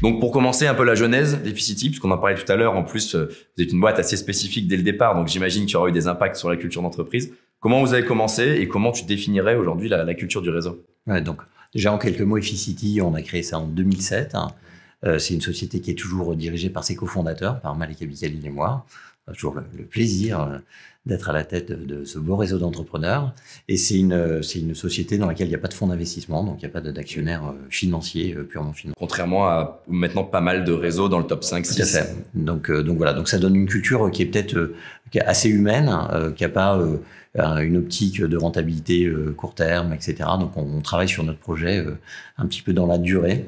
Donc, pour commencer un peu la genèse d'Efficity, puisqu'on en parlait tout à l'heure, en plus, vous êtes une boîte assez spécifique dès le départ, donc j'imagine qu'il y aura eu des impacts sur la culture d'entreprise. Comment vous avez commencé et comment tu définirais aujourd'hui la culture du réseau? Ouais, donc, déjà, en quelques mots, Efficity, on a créé ça en 2007. C'est une société qui est toujours dirigée par ses cofondateurs, par Malek Abikhalil et moi. On a toujours le plaisir d'être à la tête de ce beau réseau d'entrepreneurs. Et c'est une société dans laquelle il n'y a pas de fonds d'investissement, donc il n'y a pas d'actionnaires financiers, purement financiers. Contrairement à maintenant pas mal de réseaux dans le top 5, 6. Tout à fait. Donc voilà, donc ça donne une culture qui est peut-être qui est assez humaine, qui n'a pas une optique de rentabilité court terme, etc. Donc on travaille sur notre projet un petit peu dans la durée.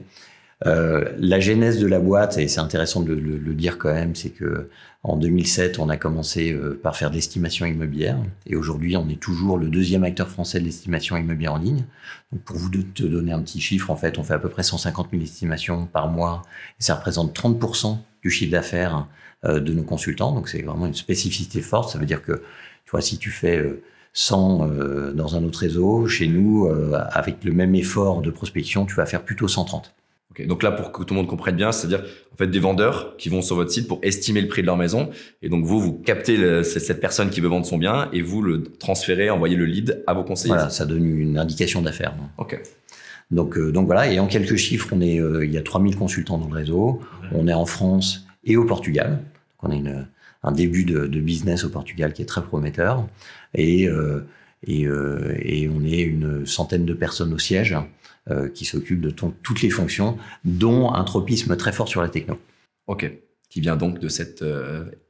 La genèse de la boîte, et c'est intéressant de le dire quand même, c'est que en 2007, on a commencé par faire de l'estimation immobilière, et aujourd'hui, on est toujours le deuxième acteur français de l'estimation immobilière en ligne. Donc, pour vous te donner un petit chiffre, en fait, on fait à peu près 150 000 estimations par mois, et ça représente 30% du chiffre d'affaires de nos consultants. Donc, c'est vraiment une spécificité forte. Ça veut dire que, tu vois, si tu fais 100 dans un autre réseau, chez nous, avec le même effort de prospection, tu vas faire plutôt 130. Okay. Donc là, pour que tout le monde comprenne bien, c'est-à-dire en fait des vendeurs qui vont sur votre site pour estimer le prix de leur maison, et donc vous captez cette personne qui veut vendre son bien et vous le transférez, envoyez le lead à vos conseillers. Voilà, ça donne une indication d'affaires. Ok. Donc voilà, et en quelques chiffres, il y a 3000 consultants dans le réseau. On est en France et au Portugal. Donc on a un début de business au Portugal qui est très prometteur, et on est une centaine de personnes au siège qui s'occupent de toutes les fonctions, dont un tropisme très fort sur la techno. Ok, qui vient donc de cette...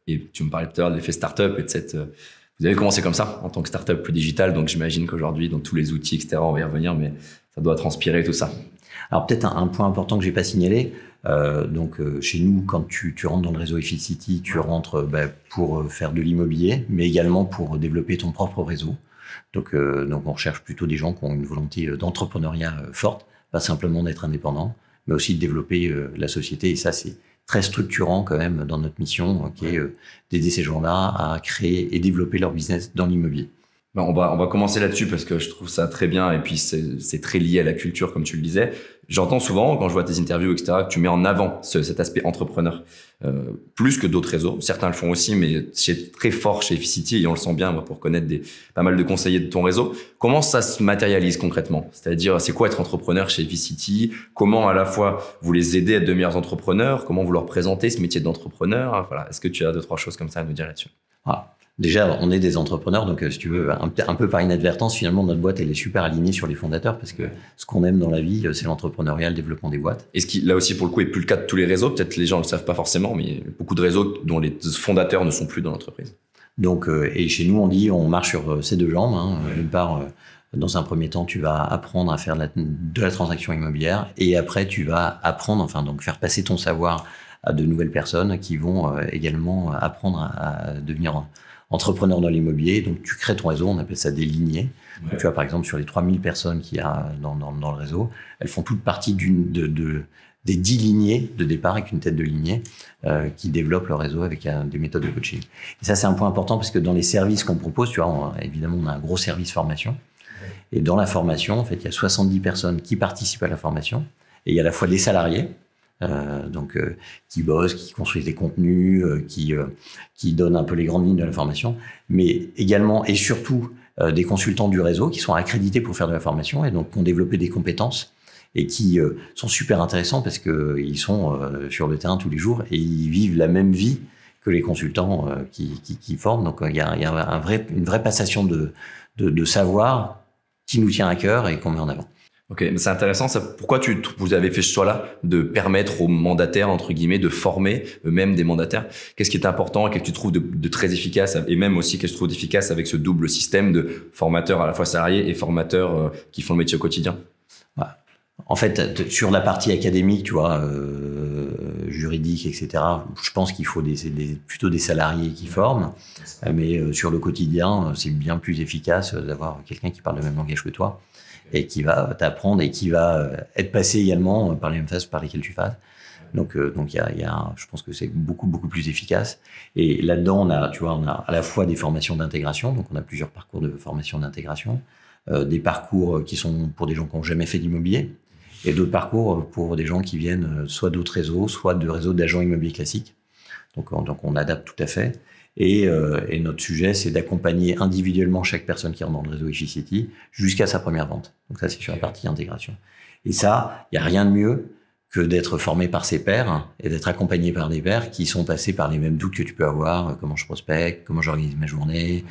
et tu me parlais tout à l'heure de l'effet startup et de cette... vous avez commencé comme ça, en tant que startup plus digitale, donc j'imagine qu'aujourd'hui, dans tous les outils, etc., on va y revenir, mais ça doit transpirer tout ça. Alors peut-être un point important que j'ai pas signalé, chez nous, quand tu rentres dans le réseau Efficity, tu rentres pour faire de l'immobilier, mais également pour développer ton propre réseau. Donc on recherche plutôt des gens qui ont une volonté d'entrepreneuriat forte, pas simplement d'être indépendant, mais aussi de développer la société. Et ça, c'est très structurant quand même dans notre mission, qui est d'aider ces gens-là à créer et développer leur business dans l'immobilier. Ben on va commencer là-dessus parce que je trouve ça très bien, et puis c'est très lié à la culture, comme tu le disais. J'entends souvent, quand je vois tes interviews, etc., que tu mets en avant cet aspect entrepreneur, plus que d'autres réseaux. Certains le font aussi, mais c'est très fort chez Efficity, et on le sent bien, moi, pour connaître pas mal de conseillers de ton réseau. Comment ça se matérialise concrètement? C'est-à-dire, c'est quoi être entrepreneur chez Efficity? Comment à la fois vous les aidez à être de meilleurs entrepreneurs? Comment vous leur présentez ce métier d'entrepreneur? Voilà. Est-ce que tu as 2-3 choses comme ça à nous dire là-dessus? Déjà, on est des entrepreneurs, donc si tu veux, un peu par inadvertance, finalement, notre boîte, elle est super alignée sur les fondateurs, parce que ce qu'on aime dans la vie, c'est l'entrepreneuriat, le développement des boîtes. Et ce qui, là aussi, pour le coup, est plus le cas de tous les réseaux. Peut-être les gens ne le savent pas forcément, mais il y a beaucoup de réseaux dont les fondateurs ne sont plus dans l'entreprise. Donc, et chez nous, on marche sur ces deux jambes. D'une part, dans un premier temps, tu vas apprendre à faire de la transaction immobilière, et après, tu vas apprendre, donc faire passer ton savoir à de nouvelles personnes qui vont également apprendre à devenir entrepreneur dans l'immobilier. Donc, tu crées ton réseau, on appelle ça des lignées. Ouais. Donc, tu vois, par exemple, sur les 3000 personnes qu'il y a dans le réseau, elles font toutes partie des 10 lignées de départ, avec une tête de lignée, qui développent leur réseau avec des méthodes de coaching. Et ça, c'est un point important, parce que dans les services qu'on propose, tu vois, évidemment, on a un gros service formation. Et dans la formation, en fait, il y a 70 personnes qui participent à la formation. Et il y a à la fois des salariés, qui bossent, qui construisent des contenus, qui donnent un peu les grandes lignes de la formation, mais également et surtout des consultants du réseau qui sont accrédités pour faire de la formation, et donc qui ont développé des compétences et qui sont super intéressants, parce que ils sont sur le terrain tous les jours et ils vivent la même vie que les consultants qui forment. Donc il y a une vraie passation de savoir qui nous tient à cœur et qu'on met en avant. Ok, c'est intéressant. Pourquoi vous avez fait ce choix-là de permettre aux mandataires, entre guillemets, de former eux-mêmes des mandataires? Qu'est-ce qui est important et qu'est-ce que tu trouves de très efficace, et même aussi qu'est-ce que tu trouves d'efficace avec ce double système de formateurs à la fois salariés et formateurs qui font le métier au quotidien? En fait, sur la partie académique, tu vois, juridique, etc., je pense qu'il faut plutôt des salariés qui forment. Mais sur le quotidien, c'est bien plus efficace d'avoir quelqu'un qui parle le même langage que toi, et qui va t'apprendre et qui va être passé également par les mêmes phases par lesquelles tu passes. Donc je pense que c'est beaucoup plus efficace. Et là-dedans, on a à la fois des formations d'intégration, donc on a plusieurs parcours de formation d'intégration, des parcours qui sont pour des gens qui n'ont jamais fait d'immobilier, et d'autres parcours pour des gens qui viennent soit d'autres réseaux, soit de réseaux d'agents immobiliers classiques. Donc on adapte tout à fait. Et notre sujet, c'est d'accompagner individuellement chaque personne qui rentre dans le réseau Efficity jusqu'à sa première vente. Donc ça, c'est sur la partie intégration. Et ça, il n'y a rien de mieux que d'être formé par ses pairs et d'être accompagné par des pairs qui sont passés par les mêmes doutes que tu peux avoir. Comment je prospecte, comment j'organise ma journée,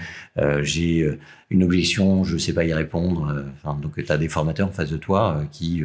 j'ai une objection, je sais pas y répondre. Donc tu as des formateurs en face de toi qui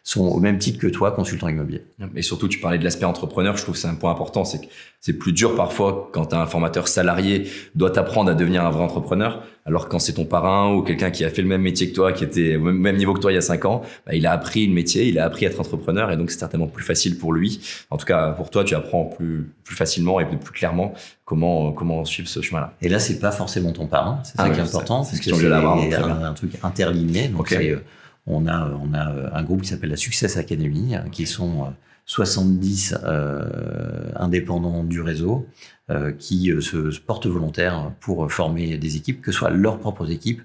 sont au même titre que toi, consultant immobilier. Et surtout, tu parlais de l'aspect entrepreneur, je trouve que c'est un point important, c'est que c'est plus dur parfois quand tu as un formateur salarié doit t'apprendre à devenir un vrai entrepreneur, alors quand c'est ton parrain ou quelqu'un qui a fait le même métier que toi, qui était au même niveau que toi il y a 5 ans, il a appris le métier, il a appris à être entrepreneur et donc c'est certainement plus facile pour lui. En tout cas, pour toi, tu apprends plus facilement et plus clairement comment suivre ce chemin-là. Et là, c'est pas forcément ton parrain, c'est ça qui est important, parce que c'est un truc interliné. Donc on a un groupe qui s'appelle la Success Academy, qui sont 70 indépendants du réseau qui se portent volontaires pour former des équipes, que ce soit leurs propres équipes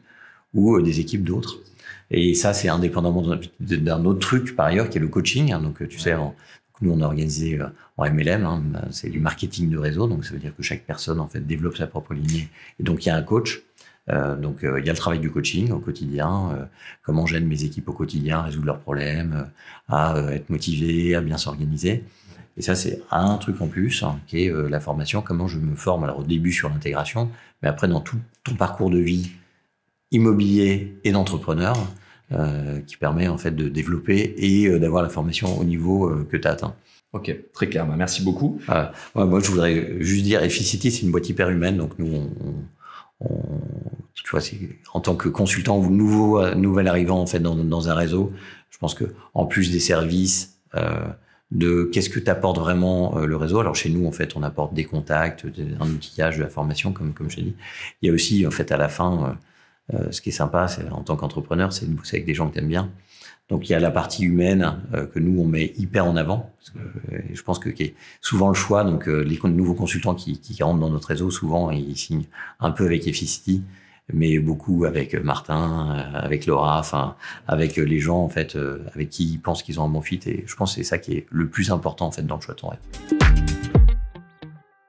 ou des équipes d'autres. Et ça, c'est indépendamment d'un autre truc par ailleurs qui est le coaching. Donc tu sais, nous on a organisé en MLM, c'est du marketing de réseau, donc ça veut dire que chaque personne en fait développe sa propre lignée. Et donc il y a un coach. Donc il y a le travail du coaching au quotidien, comment j'aide mes équipes au quotidien à résoudre leurs problèmes, à être motivé, à bien s'organiser. Et ça, c'est un truc en plus, qui est la formation, comment je me forme alors au début sur l'intégration, mais après dans tout ton parcours de vie immobilier et d'entrepreneur, qui permet en fait de développer et d'avoir la formation au niveau que tu as atteint. Ok, très clair, merci beaucoup. Moi, je voudrais juste dire, Efficity, c'est une boîte hyper humaine, donc nous, tu vois, en tant que consultant ou nouvel arrivant en fait dans un réseau, je pense que en plus des services, de qu'est-ce que t'apporte vraiment le réseau. Alors chez nous, en fait, on apporte des contacts, un outillage, de la formation, comme je t'ai dit. Il y a aussi, en fait, à la fin, ce qui est sympa, c'est en tant qu'entrepreneur, c'est de bosser avec des gens que t'aimes bien. Donc il y a la partie humaine que nous on met hyper en avant. Parce que, je pense que souvent le choix. Donc les nouveaux consultants qui rentrent dans notre réseau, souvent ils signent un peu avec Efficity, mais beaucoup avec Martin, avec Laura, enfin avec les gens en fait avec qui ils pensent qu'ils ont un bon fit. Et je pense que c'est ça qui est le plus important en fait dans le choix de ton rêve.